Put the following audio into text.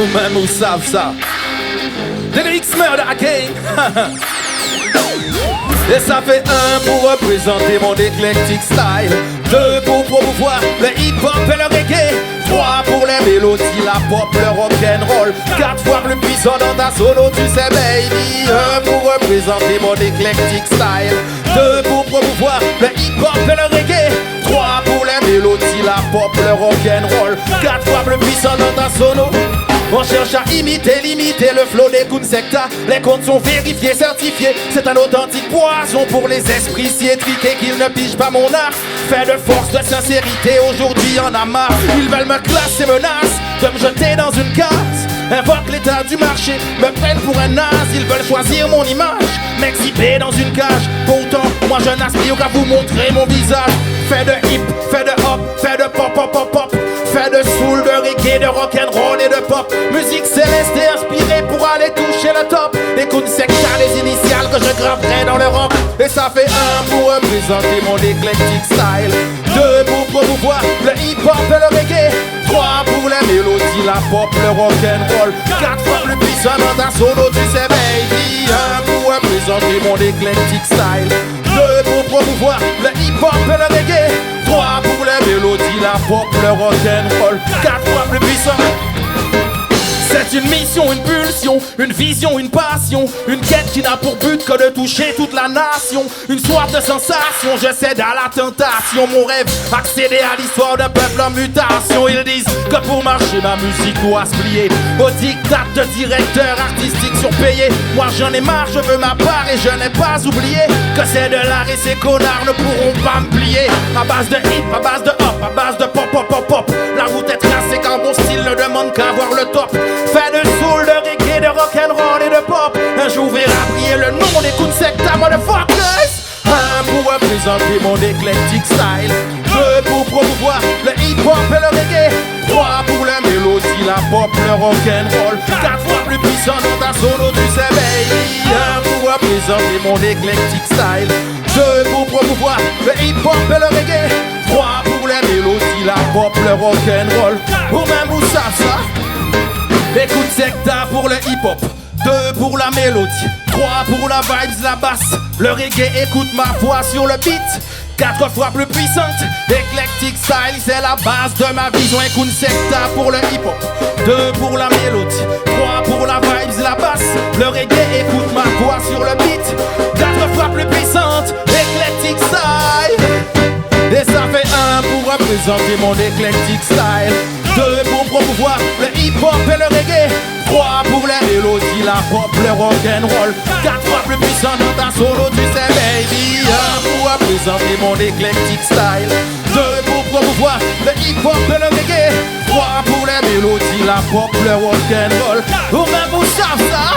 Vous-même vous savez ça. DLX Murder King. Et ça fait 1 pour représenter mon éclectique style, 2 pour promouvoir le hip-hop et le reggae, 3 pour les mélodies, la pop, le rock'n'roll, 4 fois plus puissant dans ta solo, tu sais baby. 1 pour représenter mon éclectique style, 2 pour promouvoir le hip-hop et le reggae, 3 pour les mélodies, la pop, le rock'n'roll, 4 fois plus puissant dans ta solo. On cherche à imiter, limiter le flow des Kun Secta. Les comptes sont vérifiés, certifiés. C'est un authentique poison pour les esprits si étriqués qu'ils ne pigent pas mon art. Fait de force, de sincérité, aujourd'hui en a marre. Ils veulent me classer, menacent de me jeter dans une case. Invoquent l'état du marché, me prennent pour un naze. Ils veulent choisir mon image, m'exhiber dans une cage. Pourtant, moi je n'aspire qu'à vous montrer mon visage. Fait de hip, fait de hop, fait de pop, pop, pop, pop. Fait de soul, de reggae, de rock'n'roll et de pop. Musique céleste et inspirée pour aller toucher le top. Des Kun Secta, les initiales que je graverai dans le rock. Et ça fait 1 pour représenter mon éclectique style, 2 pour promouvoir le hip-hop et le reggae, 3 pour les mélodies, la pop, le rock'n'roll, 4 fois plus puissant dans ta solo, tu sais baby. 1 pour représenter mon éclectique style, 2 pour promouvoir le hip-hop et le reggae, 3 pour les mélodies, la pop, le rock'n'roll, 4 fois plus puissant. C'est une mission, une pulsion, une vision, une passion, une quête qui n'a pour but que de toucher toute la nation. Une soif de sensation, je cède à la tentation. Mon rêve, accéder à l'histoire d'un peuple en mutation. Ils disent que pour marcher ma musique doit se plier au diktat de directeurs artistiques surpayés. Moi j'en ai marre, je veux ma part et je n'ai pas oublié que c'est de l'art et ces connards ne pourront pas me plier. À base de hip, à base de hop, à base de pop, pop, pop, pop. La route est tracée quand mon style ne demande qu'à voir le top. Fait de soul, de reggae, de rock'n'roll et de pop. Un jour verra briller le nom des Kun Secta, motherfuckers. 1 pour représenter mon éclectique style, 2 pour promouvoir le hip-hop et le reggae, 3 pour la mélodie, la pop, le rock'n'roll, 4 fois plus puissant dans ta solo, tu sais baby. 1 pour représenter mon éclectique style, 2 pour promouvoir le hip-hop et le reggae, 3 pour la mélodie, la pop, le rock'n'roll. Pour même vous savez ça. Écoute Secta pour le hip-hop, 2 pour la mélodie, 3 pour la vibes, la basse, le reggae, écoute ma voix sur le beat, 4 fois plus puissante, éclectique style, c'est la base de ma vision. Et Kun Secta pour le hip-hop, 2 pour la mélodie, 3 pour la vibes, la basse, le reggae, écoute ma voix sur le beat, 4 fois plus puissante, éclectique style. Et ça fait 1 pour représenter mon éclectique style, 2 pour promouvoir le hip-hop et le reggae, 3 pour la mélodie, la pop, le rock'n'roll, 4 fois plus puissant dans ta solo, tu sais baby. 1 pour représenter mon éclectique style, 2 pour promouvoir le hip-hop et le reggae, 3 pour la mélodie, la pop, le rock'n'roll. Ou même vous savez ça.